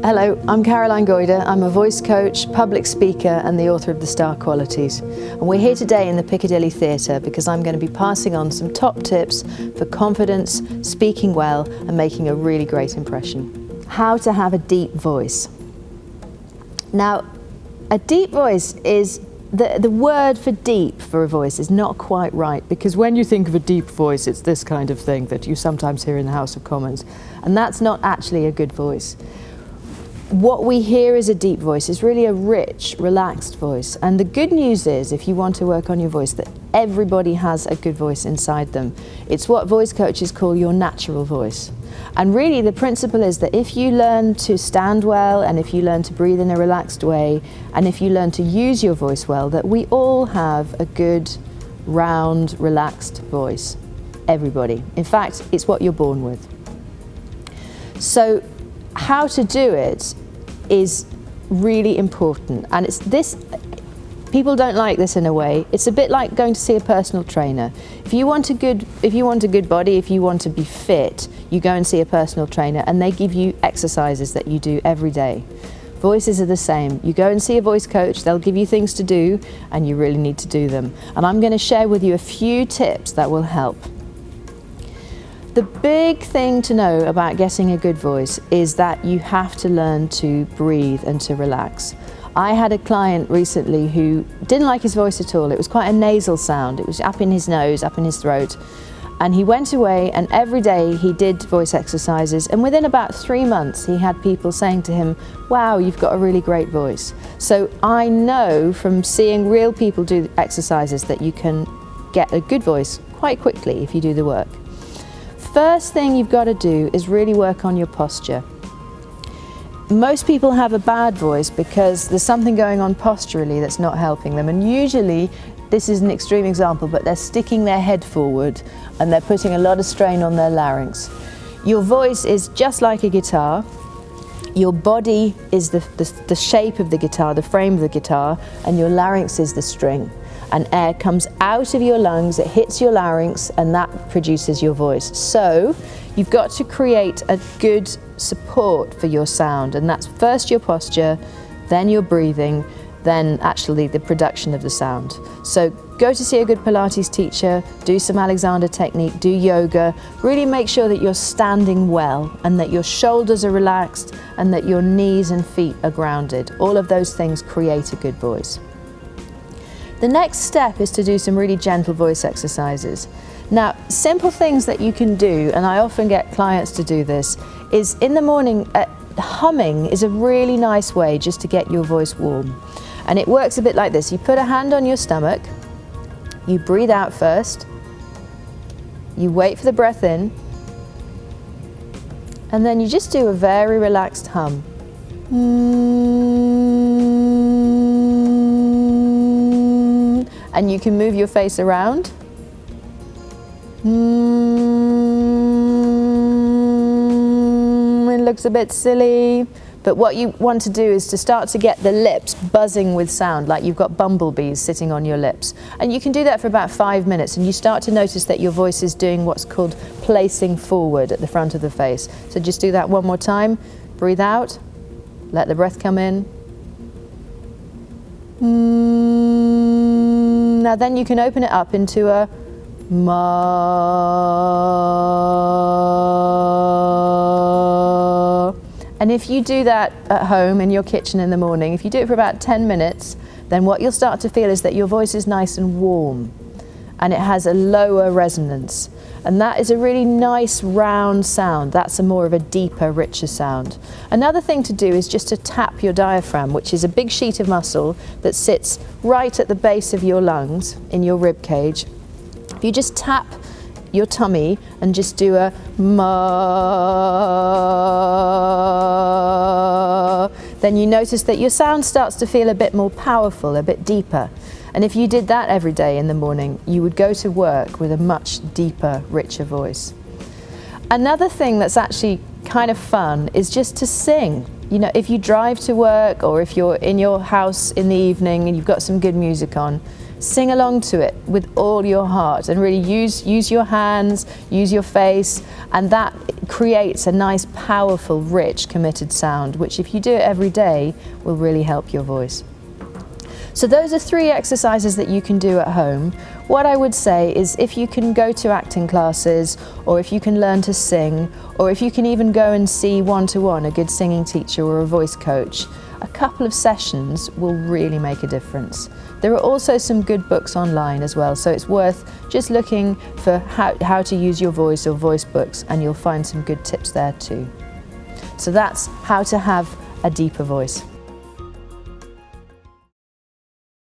Hello, I'm Caroline Goyder. I'm a voice coach, public speaker and the author of The Star Qualities. And we're here today in the Piccadilly Theatre because I'm going to be passing on some top tips for confidence, speaking well and making a really great impression. How to have a deep voice. Now, a deep voice is, the word for deep for a voice is not quite right, because when you think of a deep voice, it's this kind of thing that you sometimes hear in the House of Commons. And that's not actually a good voice. What we hear as a deep voice is really a rich, relaxed voice. And the good news is, if you want to work on your voice, that everybody has a good voice inside them. It's what voice coaches call your natural voice. And really the principle is that if you learn to stand well, and if you learn to breathe in a relaxed way, and if you learn to use your voice well, that we all have a good, round, relaxed voice. Everybody. In fact, it's what you're born with. So how to do it is really important, and it's this, people don't like this in a way. It's a bit like going to see a personal trainer. If you want a good body, if you want to be fit, you go and see a personal trainer and they give you exercises that you do every day. Voices are the same. You go and see a voice coach, they'll give you things to do and you really need to do them. And I'm going to share with you a few tips that will help. The big thing to know about getting a good voice is that you have to learn to breathe and to relax. I had a client recently who didn't like his voice at all. It was quite a nasal sound. It was up in his nose, up in his throat. And he went away and every day he did voice exercises, and within about 3 months he had people saying to him, "Wow, you've got a really great voice." So I know from seeing real people do exercises that you can get a good voice quite quickly if you do the work. First thing you've got to do is really work on your posture. Most people have a bad voice because there's something going on posturally that's not helping them, and usually, this is an extreme example, but they're sticking their head forward and they're putting a lot of strain on their larynx. Your voice is just like a guitar. Your body is the shape of the guitar, the frame of the guitar, and your larynx is the string. And air comes out of your lungs, it hits your larynx, and that produces your voice. So you've got to create a good support for your sound, and that's first your posture, then your breathing, then actually the production of the sound. So go to see a good Pilates teacher, do some Alexander technique, do yoga, really make sure that you're standing well and that your shoulders are relaxed and that your knees and feet are grounded. All of those things create a good voice. The next step is to do some really gentle voice exercises. Now, simple things that you can do, and I often get clients to do this, is in the morning, humming is a really nice way just to get your voice warm. And it works a bit like this. You put a hand on your stomach, you breathe out first, you wait for the breath in, and then you just do a very relaxed hum. And you can move your face around. It looks a bit silly, but what you want to do is to start to get the lips buzzing with sound, like you've got bumblebees sitting on your lips. And you can do that for about 5 minutes, and you start to notice that your voice is doing what's called placing forward at the front of the face. So just do that one more time. Breathe out, let the breath come in. Now then you can open it up into a ma. And if you do that at home in your kitchen in the morning, if you do it for about 10 minutes, then what you'll start to feel is that your voice is nice and warm and it has a lower resonance. And that is a really nice round sound. That's more of a deeper, richer sound. Another thing to do is just to tap your diaphragm, which is a big sheet of muscle that sits right at the base of your lungs, in your rib cage. If you just tap your tummy and just do a ma, then you notice that your sound starts to feel a bit more powerful, a bit deeper. And if you did that every day in the morning, you would go to work with a much deeper, richer voice. Another thing that's actually kind of fun is just to sing. You know, if you drive to work or if you're in your house in the evening and you've got some good music on, sing along to it with all your heart and really use your hands, use your face, and that creates a nice, powerful, rich, committed sound, which if you do it every day will really help your voice. So those are 3 exercises that you can do at home. What I would say is if you can go to acting classes, or if you can learn to sing, or if you can even go and see one-to-one a good singing teacher or a voice coach, a couple of sessions will really make a difference. There are also some good books online as well, so it's worth just looking for how to use your voice or voice books, and you'll find some good tips there too. So that's how to have a deeper voice.